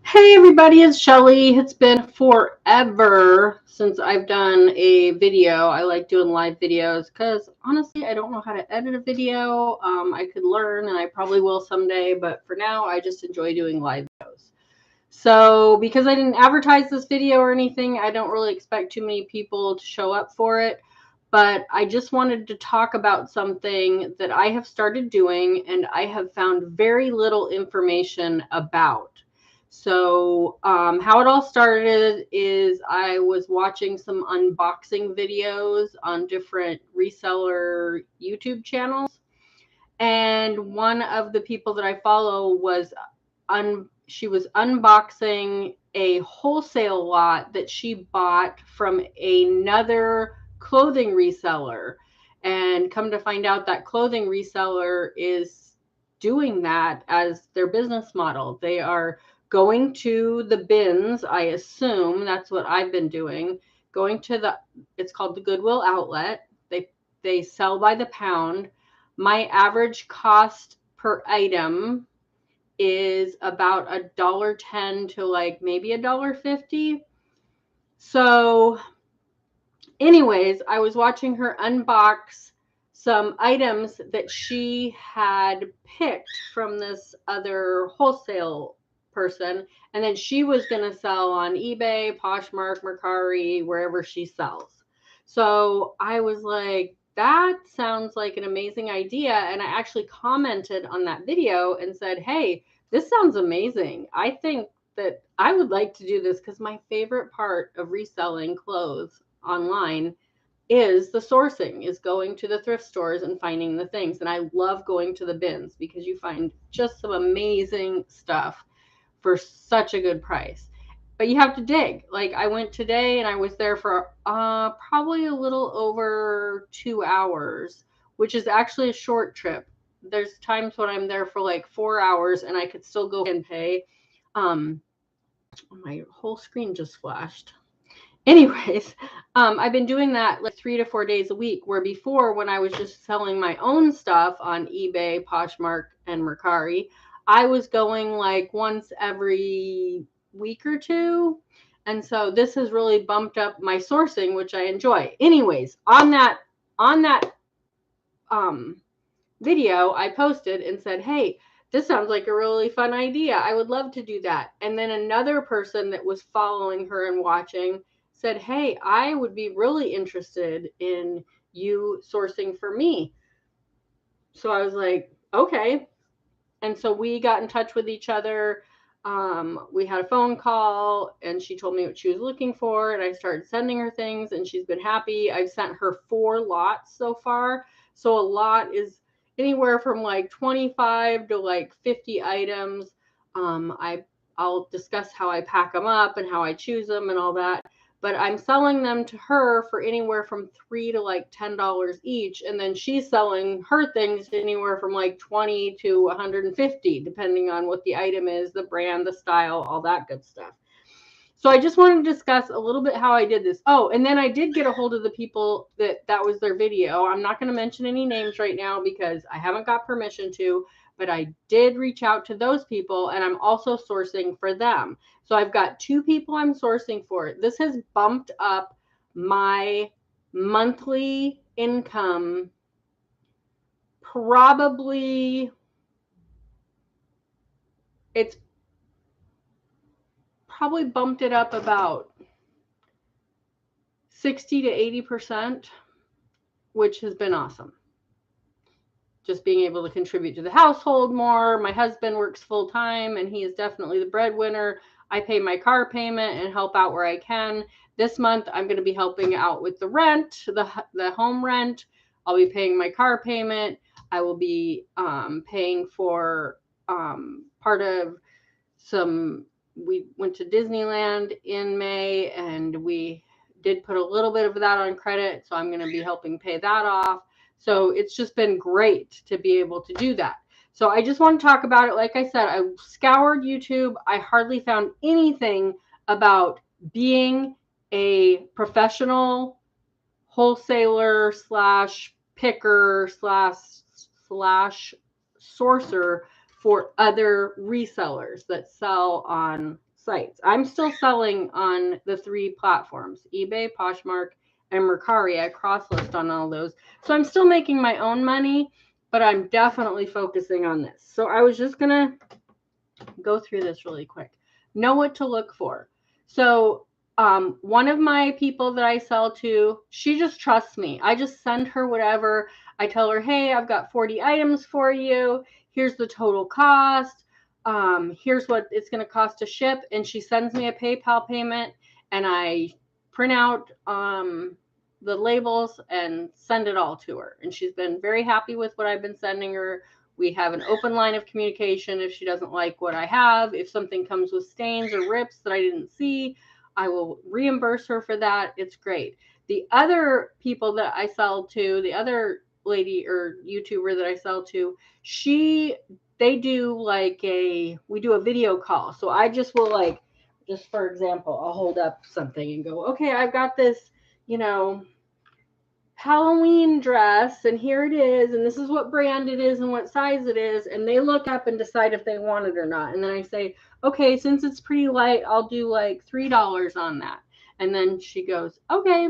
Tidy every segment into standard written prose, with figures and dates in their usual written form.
Hey everybody, it's Shelly. It's been forever since I've done a video. I like doing live videos because honestly, I don't know how to edit a video. I could learn and I probably will someday, but for now, I just enjoy doing live videos. So because I didn't advertise this video or anything, I don't really expect too many people to show up for it. But I just wanted to talk about something that I have started doing and I have found very little information about. So, how it all started is I was watching some unboxing videos on different reseller YouTube channels. And one of the people that I follow was she was unboxing a wholesale lot that she bought from another clothing reseller. And come to find out that clothing reseller is doing that as their business model. They are going to the bins, I assume that's what I've been doing, going to it's called the Goodwill outlet. They sell by the pound. My average cost per item is about $1.10 to like maybe $1.50. So, anyways, I was watching her unbox some items that she had picked from this other wholesale person, and then she was going to sell on eBay, Poshmark, Mercari, wherever she sells. So I was like, that sounds like an amazing idea. And I actually commented on that video and said, hey, this sounds amazing. I think that I would like to do this because my favorite part of reselling clothes online is the sourcing, is going to the thrift stores and finding the things. And I love going to the bins because you find just some amazing stuff for such a good price. But you have to dig. Like I went today and I was there for probably a little over 2 hours, which is actually a short trip. There's times when I'm there for like 4 hours and I could still go and pay. Um, my whole screen just flashed. Anyways, I've been doing that like 3 to 4 days a week, where before when I was just selling my own stuff on eBay, Poshmark, and Mercari, I was going like once every week or two. And so this has really bumped up my sourcing, which I enjoy. Anyways, on that um, video, I posted and said, hey, this sounds like a really fun idea. I would love to do that. And then another person that was following her and watching said, hey, I would be really interested in you sourcing for me. So I was like, okay. And so we got in touch with each other. We had a phone call and she told me what she was looking for. And I started sending her things and she's been happy. I've sent her 4 lots so far. So a lot is anywhere from like 25 to like 50 items. I'll discuss how I pack them up and how I choose them and all that. But I'm selling them to her for anywhere from $3 to like $10 each, and then she's selling her things anywhere from like 20 to 150, depending on what the item is, the brand, the style, all that good stuff. So I just wanted to discuss a little bit how I did this. Oh, and then I did get a hold of the people that was their video. I'm not going to mention any names right now because I haven't got permission to, but I did reach out to those people and I'm also sourcing for them. So I've got 2 people I'm sourcing for. This has bumped up my monthly income probably, it's probably bumped it up about 60 to 80%, which has been awesome. Just being able to contribute to the household more. My husband works full time and he is definitely the breadwinner. I pay my car payment and help out where I can. This month, I'm going to be helping out with the rent, the home rent. I'll be paying my car payment. I will be paying for part of we went to Disneyland in May and we did put a little bit of that on credit. So I'm going to be helping pay that off. So it's just been great to be able to do that. So I just want to talk about it. Like I said, I scoured YouTube. I hardly found anything about being a professional wholesaler slash picker slash sourcer for other resellers that sell on sites. I'm still selling on the 3 platforms, eBay, Poshmark, and Mercari. I cross-list on all those. So I'm still making my own money, but I'm definitely focusing on this. So I was just going to go through this really quick. Know what to look for. So one of my people that I sell to, she just trusts me. I just send her whatever. I tell her, hey, I've got 40 items for you. Here's the total cost. Here's what it's going to cost to ship. And she sends me a PayPal payment, and I print out the labels and send it all to her. And she's been very happy with what I've been sending her. We have an open line of communication. If she doesn't like what I have, if something comes with stains or rips that I didn't see, I will reimburse her for that. It's great. The other people that I sell to, the other lady or YouTuber that I sell to, they do like we do a video call. So I just will like, just for example, I'll hold up something and go, okay, I've got this, Halloween dress, and here it is, and this is what brand it is and what size it is, and they look up and decide if they want it or not. And then I say, okay, since it's pretty light, I'll do like $3 on that. And then she goes, okay.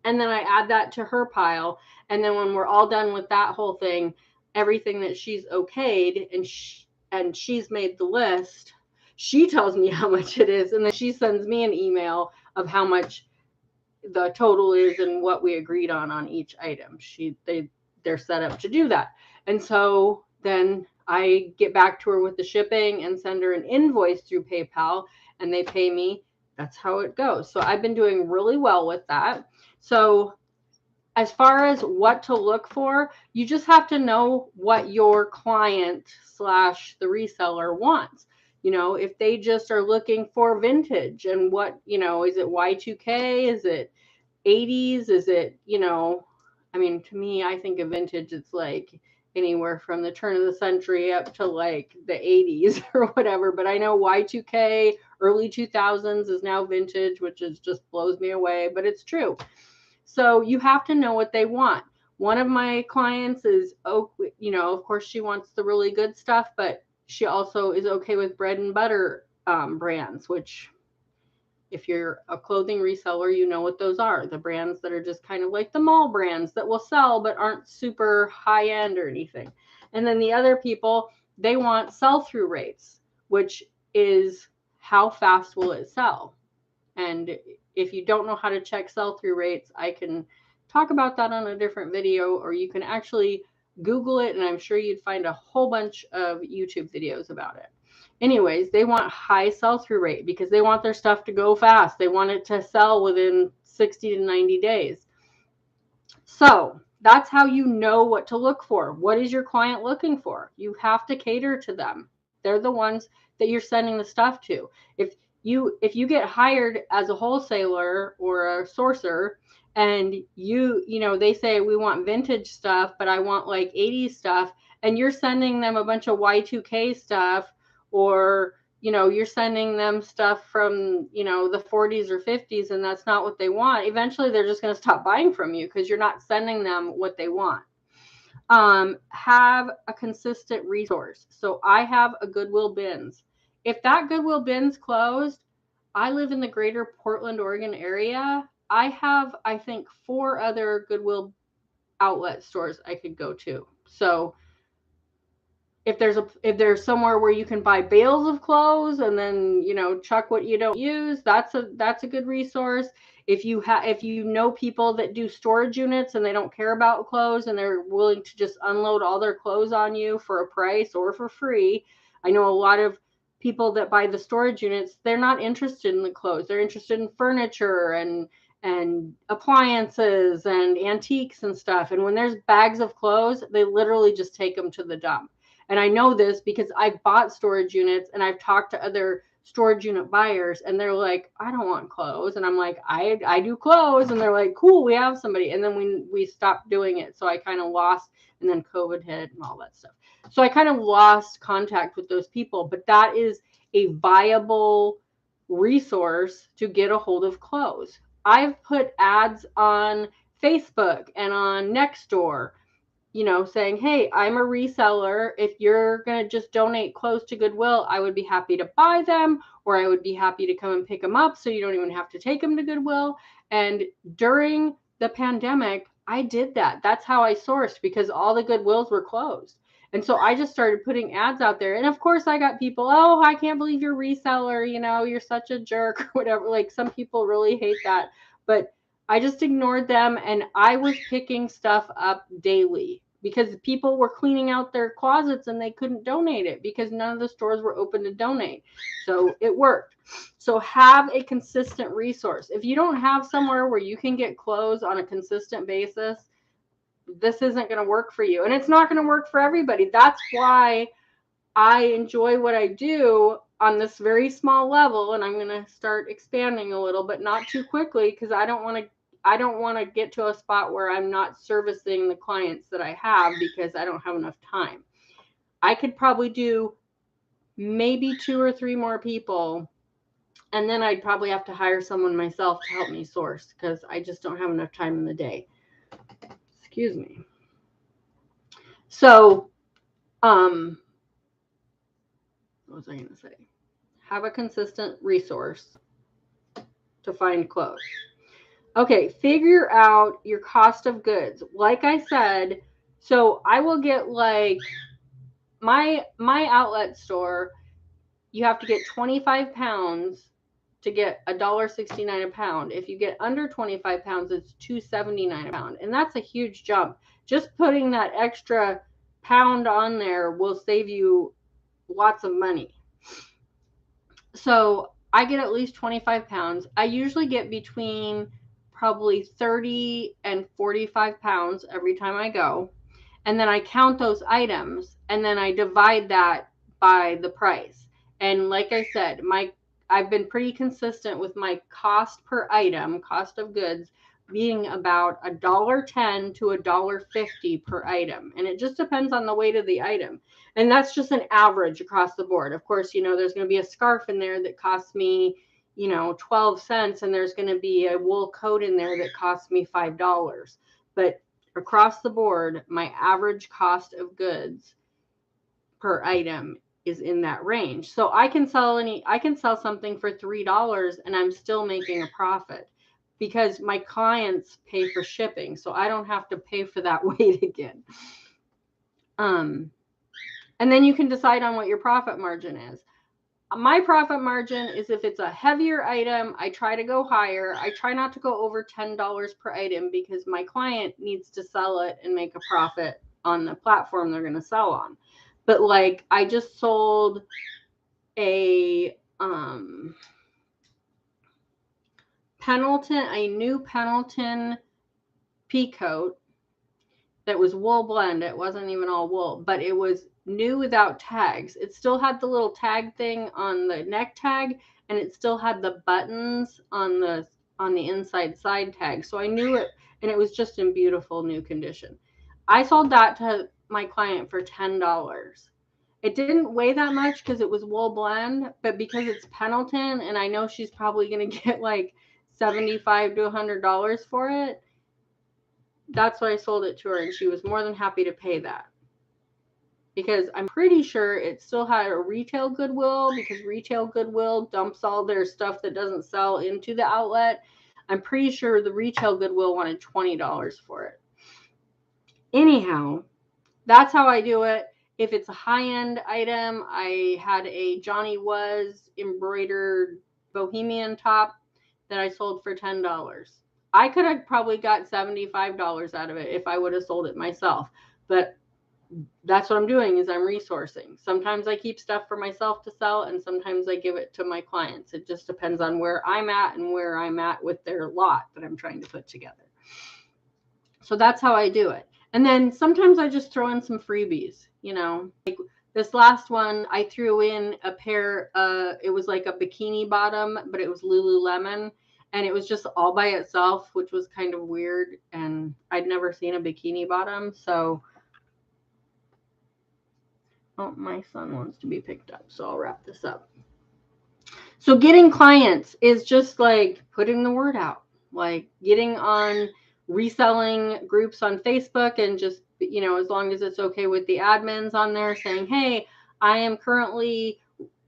And then I add that to her pile. And then when we're all done with that whole thing, everything that she's okayed and she's made the list, she tells me how much it is, and then she sends me an email of how much the total is and what we agreed on each item. They're set up to do that. And so then I get back to her with the shipping and send her an invoice through PayPal, and they pay me. That's how it goes. So I've been doing really well with that. So as far as what to look for, you just have to know what your client / the reseller wants. If they just are looking for vintage, and what, is it Y2K? Is it 80s? Is it, to me, I think of vintage, it's like anywhere from the turn of the century up to like the 80s or whatever. But I know Y2K, early 2000s is now vintage, which just blows me away, but it's true. So you have to know what they want. One of my clients is, of course she wants the really good stuff, but she also is okay with bread and butter brands, which if you're a clothing reseller, you know what those are. The brands that are just kind of like the mall brands that will sell but aren't super high end or anything. And then the other people, they want sell-through rates, which is how fast will it sell. And if you don't know how to check sell-through rates, I can talk about that on a different video, or you can actually Google it, and I'm sure you'd find a whole bunch of YouTube videos about it. Anyways, they want high sell-through rate because they want their stuff to go fast. They want it to sell within 60 to 90 days. So that's how you know what to look for. What is your client looking for? You have to cater to them. They're the ones that you're sending the stuff to. If you get hired as a wholesaler or a sourcer, and they say, we want vintage stuff, but I want like 80s stuff, and you're sending them a bunch of Y2K stuff, or you're sending them stuff from the 40s or 50s, and that's not what they want, eventually they're just going to stop buying from you because you're not sending them what they want. Have a consistent resource. So I have a Goodwill bins. If that Goodwill bins closed, I live in the greater Portland, Oregon area. I have, I think, 4 other Goodwill outlet stores I could go to. So if there's somewhere where you can buy bales of clothes and then chuck what you don't use, that's a good resource. If you know people that do storage units and they don't care about clothes and they're willing to just unload all their clothes on you for a price or for free. I know a lot of people that buy the storage units, they're not interested in the clothes. They're interested in furniture and appliances and antiques and stuff. And when there's bags of clothes, they literally just take them to the dump. And I know this because I've bought storage units and I've talked to other storage unit buyers, and they're like, I don't want clothes. And I'm like, I do clothes. And they're like, cool, we have somebody. And then we stopped doing it. So I kind of lost, and then COVID hit and all that stuff. So I kind of lost contact with those people, but that is a viable resource to get a hold of clothes. I've put ads on Facebook and on Nextdoor saying, hey, I'm a reseller. If you're going to just donate clothes to Goodwill, I would be happy to buy them, or I would be happy to come and pick them up so you don't even have to take them to Goodwill. And during the pandemic, I did that. That's how I sourced, because all the Goodwills were closed. And so I just started putting ads out there. And of course I got people, oh, I can't believe you're a reseller. You're such a jerk or whatever. Like, some people really hate that. But I just ignored them, and I was picking stuff up daily because people were cleaning out their closets and they couldn't donate it because none of the stores were open to donate. So it worked. So have a consistent resource. If you don't have somewhere where you can get clothes on a consistent basis, this isn't going to work for you. And it's not going to work for everybody. That's why I enjoy what I do on this very small level, and I'm going to start expanding a little, but not too quickly, because I don't want to get to a spot where I'm not servicing the clients that I have because I don't have enough time. I could probably do maybe 2 or 3 more people, and then I'd probably have to hire someone myself to help me source because I just don't have enough time in the day. Excuse me. So, what was I going to say? Have a consistent resource to find clothes. Okay, figure out your cost of goods. Like I said, so I will get like my outlet store, you have to get 25 pounds to get $1.69 a pound. If you get under 25 pounds, it's $2.79 a pound. And that's a huge jump. Just putting that extra pound on there will save you lots of money. So I get at least 25 pounds. I usually get between probably 30 and 45 pounds every time I go. And then I count those items, and then I divide that by the price. And like I said, I've been pretty consistent with my cost per item, cost of goods, being about $1.10 to $1.50 per item. And it just depends on the weight of the item. And that's just an average across the board. Of course, there's going to be a scarf in there that costs me, 12 cents, and there's going to be a wool coat in there that costs me $5. But across the board, my average cost of goods per item is in that range. So I can sell something for $3 and I'm still making a profit because my clients pay for shipping. So I don't have to pay for that weight again. And then you can decide on what your profit margin is. My profit margin is if it's a heavier item, I try to go higher. I try not to go over $10 per item because my client needs to sell it and make a profit on the platform they're going to sell on. But like I just sold a new Pendleton pea coat that was wool blend. It wasn't even all wool, but it was new without tags. It still had the little tag thing on the neck tag, and it still had the buttons on the inside side tag. So I knew it, and it was just in beautiful new condition. I sold that to my client for $10. It didn't weigh that much because it was wool blend, but because it's Pendleton, and I know she's probably going to get like $75 to $100 for it, that's why I sold it to her, and she was more than happy to pay that. Because I'm pretty sure it still had a retail Goodwill, because retail Goodwill dumps all their stuff that doesn't sell into the outlet. I'm pretty sure the retail Goodwill wanted $20 for it. Anyhow, that's how I do it. If it's a high-end item, I had a Johnny Was embroidered bohemian top that I sold for $10. I could have probably got $75 out of it if I would have sold it myself. But that's what I'm doing, is I'm resourcing. Sometimes I keep stuff for myself to sell, and sometimes I give it to my clients. It just depends on where I'm at and where I'm at with their lot that I'm trying to put together. So that's how I do it. And then sometimes I just throw in some freebies, like this last one, I threw in a pair, it was like a bikini bottom, but it was Lululemon, and it was just all by itself, which was kind of weird. And I'd never seen a bikini bottom. So, oh, my son wants to be picked up, so I'll wrap this up. So getting clients is just like putting the word out, like getting on reselling groups on Facebook and just you know, as long as it's okay with the admins on there saying, hey, I am currently,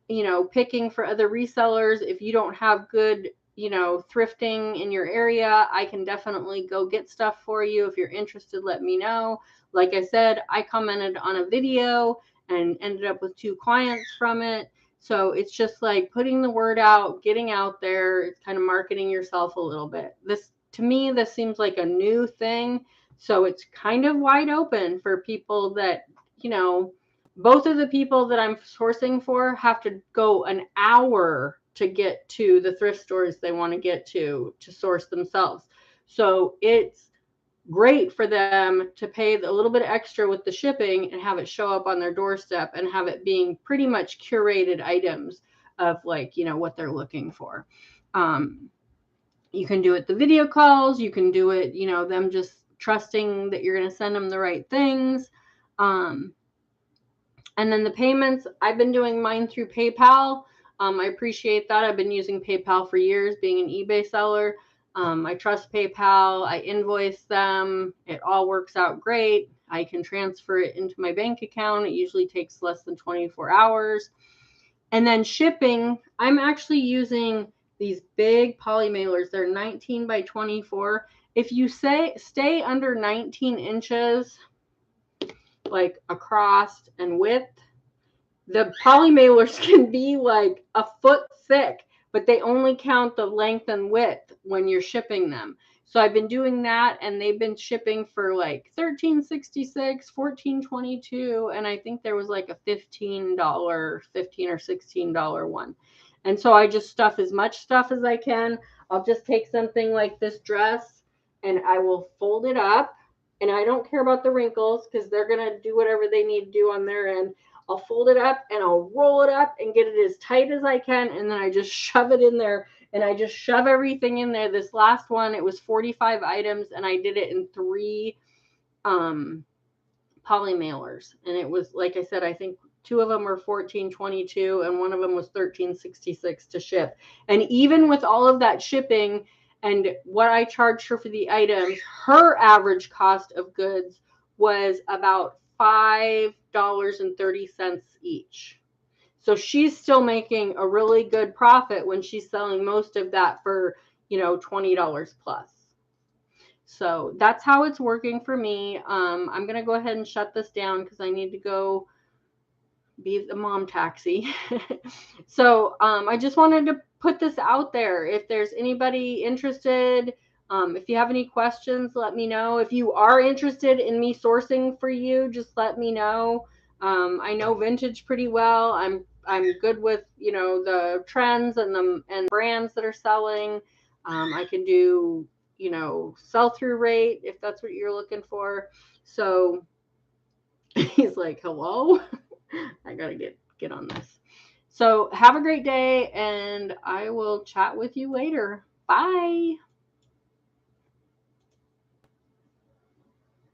you know, picking for other resellers. If you don't have good, you know, thrifting in your area, I can definitely go get stuff for you. If you're interested, let me know. Like I said, I commented on a video and ended up with 2 clients from it. So it's just like putting the word out, getting out there. It's kind of marketing yourself a little bit. This, to me, this seems like a new thing. So it's kind of wide open for people that, you know, both of the people that I'm sourcing for have to go an hour to get to the thrift stores they want to get to source themselves. So it's great for them to pay a little bit extra with the shipping and have it show up on their doorstep and have it being pretty much curated items of, like, you know, what they're looking for. You can do it the video calls, you can do it, you know, them just trusting that you're going to send them the right things. And then the payments, I've been doing mine through PayPal. I appreciate that. I've been using PayPal for years, being an eBay seller. I trust PayPal. I invoice them. It all works out great. I can transfer it into my bank account. It usually takes less than 24 hours. And then shipping, I'm actually using these big poly mailers. They're 19 by 24. If you stay under 19 inches, like across and width, the poly mailers can be like a foot thick, but they only count the length and width when you're shipping them. So I've been doing that, and they've been shipping for like $13.66, $14.22, and I think there was like a $15 or $16 one. And so I just stuff as much stuff as I can. I'll just take something like this dress and I will fold it up, and I don't care about the wrinkles because they're going to do whatever they need to do on their end. I'll fold it up and I'll roll it up and get it as tight as I can, and then I just shove it in there, and I just shove everything in there. This last one, it was 45 items, and I did it in 3 poly mailers, and it was, like I said, I think 2 of them were $14.22 and 1 of them was $13.66 to ship. And even with all of that shipping and what I charged her for the items, her average cost of goods was about $5.30 each. So she's still making a really good profit when she's selling most of that for, you know, $20 plus. So that's how it's working for me. I'm going to go ahead and shut this down because I need to go be the mom taxi. So I just wanted to put this out there. If there's anybody interested, if you have any questions, let me know. If you are interested in me sourcing for you, just let me know. I know vintage pretty well. I'm good with, you know, the trends and the brands that are selling. I can do, you know, sell-through rate if that's what you're looking for. So he's like, hello. I gotta get on this. So have a great day, and I will chat with you later. Bye.